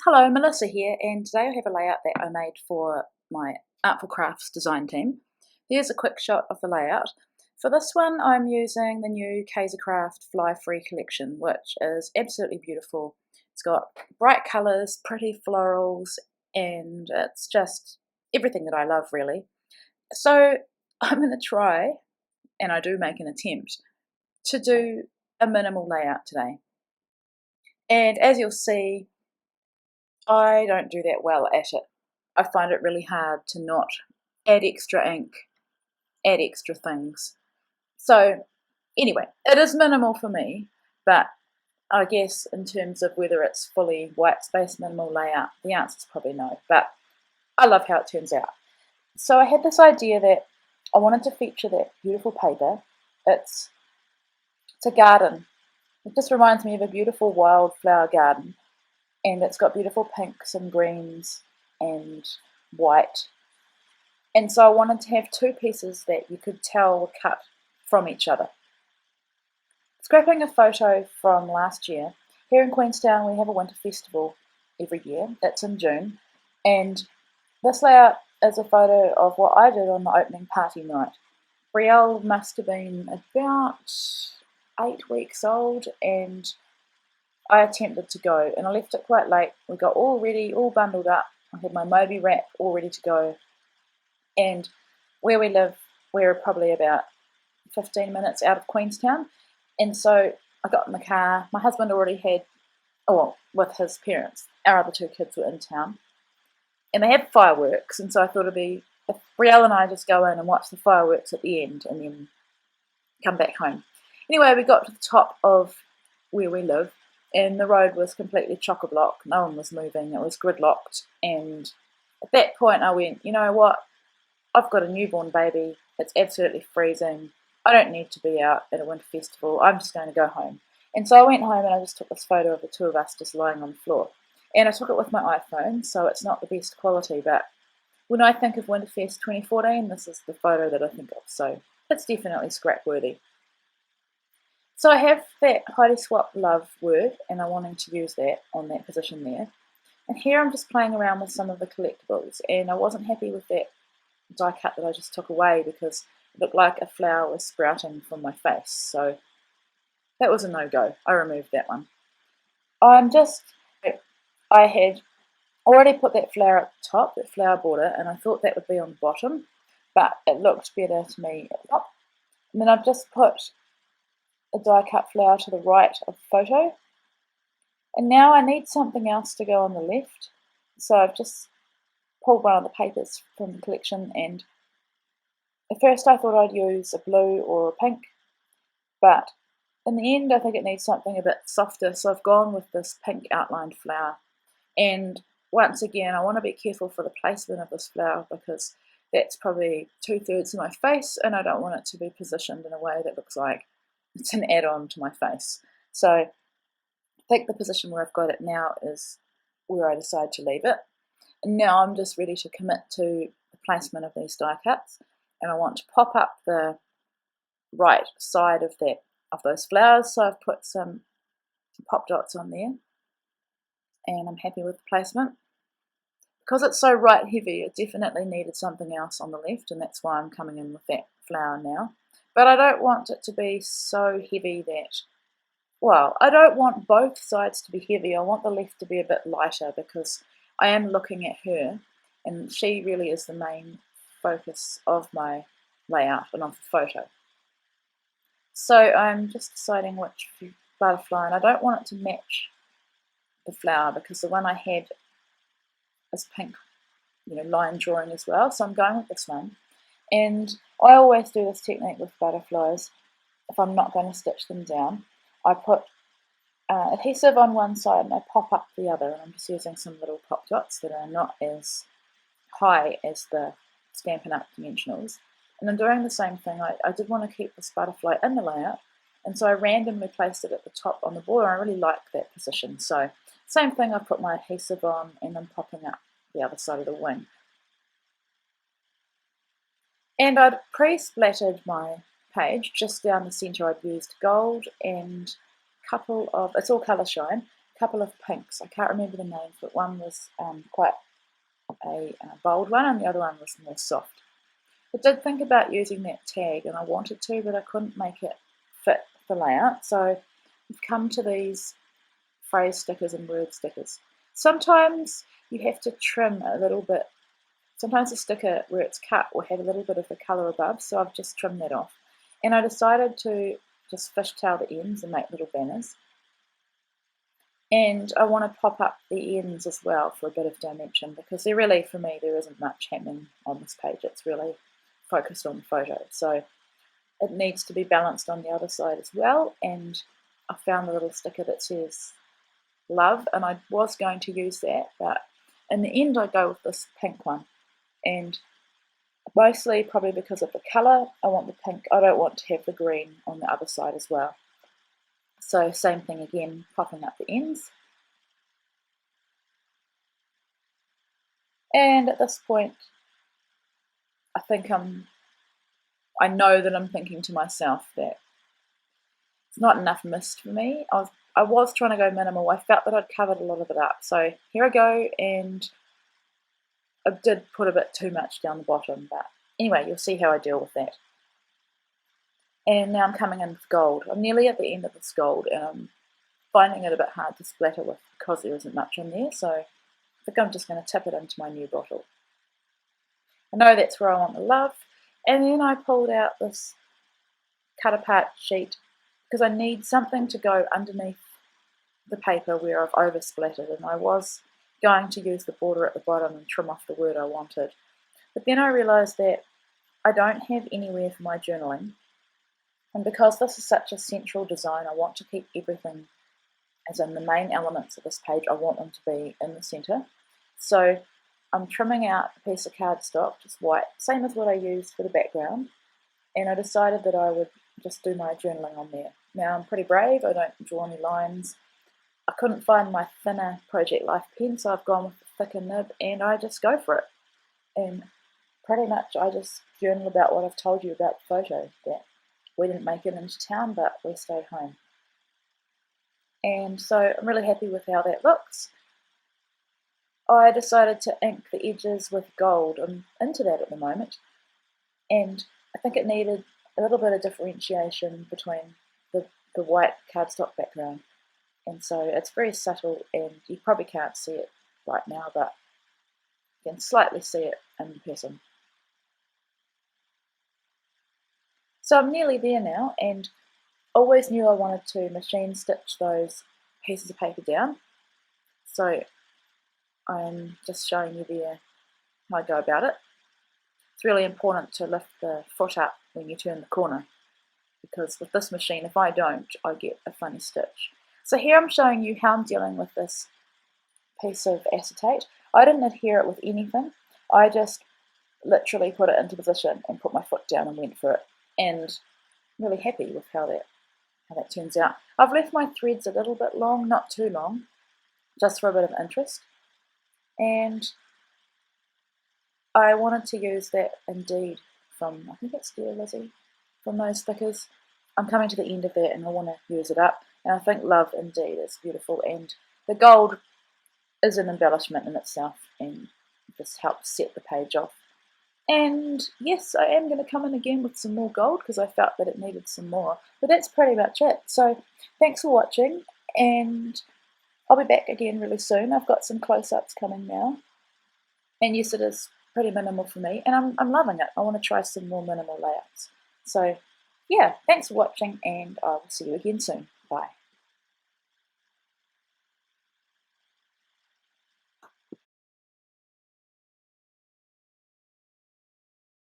Hello, Melissa here, and today I have a layout that I made for my Artful Crafts design team. Here's a quick shot of the layout. For this one, I'm using the new Kaisercraft Fly Free collection, which is absolutely beautiful. It's got bright colours, pretty florals, and it's just everything that I love, really. So I'm going to try, and I do make an attempt, to do a minimal layout today. And as you'll see, I don't do that well at it. I find it really hard to not add extra ink, add extra things. So anyway, it is minimal for me, but I guess in terms of whether it's fully white space minimal layout, the answer is probably no, but I love how it turns out. So I had this idea that I wanted to feature that beautiful paper. It's a garden. It just reminds me of a beautiful wildflower garden. And it's got beautiful pinks and greens and white. And so I wanted to have two pieces that you could tell were cut from each other. Scrapping a photo from last year, here in Queenstown we have a winter festival every year, that's in June, and this layout is a photo of what I did on the opening party night. Brielle must have been about 8 weeks old, and I attempted to go, and I left it quite late. We got all ready, all bundled up. I had my Moby wrap all ready to go. And where we live, we're probably about 15 minutes out of Queenstown. And so I got in the car. My husband already had, with his parents, our other two kids were in town. And they had fireworks, and so I thought it'd be, if Brielle and I just go in and watch the fireworks at the end and then come back home. Anyway, we got to the top of where we live, and the road was completely chock-a-block. No one was moving. It was gridlocked. And at that point I went, you know what? I've got a newborn baby. It's absolutely freezing. I don't need to be out at a winter festival. I'm just going to go home. And so I went home and I just took this photo of the two of us just lying on the floor. And I took it with my iPhone, so it's not the best quality. But when I think of Winterfest 2014, this is the photo that I think of. So it's definitely scrap-worthy. So I have that Heidi Swap Love word, and I'm wanting to use that on that position there. And here I'm just playing around with some of the collectibles, and I wasn't happy with that die cut that I just took away because it looked like a flower was sprouting from my face. So that was a no-go. I removed that one. I had already put that flower at the top, that flower border, and I thought that would be on the bottom, but it looked better to me at the top. And then I've just put a die cut flower to the right of the photo, and now I need something else to go on the left, so I've just pulled one of the papers from the collection, and at first I thought I'd use a blue or a pink, but in the end I think it needs something a bit softer, so I've gone with this pink outlined flower. And once again, I want to be careful for the placement of this flower because that's probably 2/3 of my face, and I don't want it to be positioned in a way that looks like it's an add-on to my face. So I think the position where I've got it now is where I decide to leave it. And now I'm just ready to commit to the placement of these die cuts, and I want to pop up the right side of those flowers. So I've put some pop dots on there, and I'm happy with the placement. Because it's so right heavy, it definitely needed something else on the left, and that's why I'm coming in with that flower now. But I don't want it to be so heavy that, well, I don't want both sides to be heavy. I want the left to be a bit lighter because I am looking at her, and she really is the main focus of my layout and of the photo. So I'm just deciding which butterfly, and I don't want it to match the flower because the one I had is pink, line drawing as well, so I'm going with this one. And I always do this technique with butterflies. If I'm not going to stitch them down, I put adhesive on one side and I pop up the other, and I'm just using some little pop dots that are not as high as the Stampin' Up! Dimensionals. And I'm doing the same thing. I did want to keep this butterfly in the layout, and so I randomly placed it at the top on the border. I really like that position. So same thing, I put my adhesive on and I'm popping up the other side of the wing. And I'd pre-splattered my page just down the centre. I'd used gold and a couple of, it's all colour shine, a couple of pinks. I can't remember the names, but one was quite a bold one and the other one was more soft. I did think about using that tag and I wanted to, but I couldn't make it fit the layout. So I've come to these phrase stickers and word stickers. Sometimes you have to trim a little bit. Sometimes the sticker where it's cut will have a little bit of the colour above, so I've just trimmed that off. And I decided to just fishtail the ends and make little banners. And I want to pop up the ends as well for a bit of dimension, because there really, for me, there isn't much happening on this page. It's really focused on the photo. So it needs to be balanced on the other side as well. And I found a little sticker that says love, and I was going to use that, but in the end I go with this pink one. And mostly probably because of the colour, I want the pink. I don't want to have the green on the other side as well. So same thing again, popping up the ends. And at this point, I know that I'm thinking to myself that it's not enough mist for me. I was trying to go minimal. I felt that I'd covered a lot of it up. So here I go, and I did put a bit too much down the bottom, but anyway, you'll see how I deal with that. And now I'm coming in with gold. I'm nearly at the end of this gold, and I'm finding it a bit hard to splatter with because there isn't much in there, so I think I'm just going to tip it into my new bottle. I know that's where I want the love, and then I pulled out this cut apart sheet because I need something to go underneath the paper where I've over splattered, and I was going to use the border at the bottom and trim off the word I wanted. But then I realised that I don't have anywhere for my journaling, and because this is such a central design, I want to keep everything, as in the main elements of this page, I want them to be in the centre. So I'm trimming out a piece of cardstock, just white, same as what I used for the background, and I decided that I would just do my journaling on there. Now I'm pretty brave, I don't draw any lines. I couldn't find my thinner Project Life pen, so I've gone with the thicker nib, and I just go for it. And pretty much I just journal about what I've told you about the photo, that we didn't make it into town, but we stayed home. And so I'm really happy with how that looks. I decided to ink the edges with gold. I'm into that at the moment, and I think it needed a little bit of differentiation between the white cardstock background. And so it's very subtle, and you probably can't see it right now, but you can slightly see it in person. So I'm nearly there now, and always knew I wanted to machine stitch those pieces of paper down. So I'm just showing you there how I go about it. It's really important to lift the foot up when you turn the corner, because with this machine, if I don't, I get a funny stitch. So here I'm showing you how I'm dealing with this piece of acetate. I didn't adhere it with anything. I just literally put it into position and put my foot down and went for it. And I'm really happy with how that turns out. I've left my threads a little bit long, not too long, just for a bit of interest. And I wanted to use that Indeed from, I think it's Dear Lizzie, from those stickers. I'm coming to the end of that and I want to use it up. And I think Love Indeed is beautiful, and the gold is an embellishment in itself and just helps set the page off. And yes, I am going to come in again with some more gold because I felt that it needed some more. But that's pretty much it. So thanks for watching, and I'll be back again really soon. I've got some close-ups coming now. And yes, it is pretty minimal for me, and I'm loving it. I want to try some more minimal layouts. So yeah, thanks for watching, and I will see you again soon. Bye.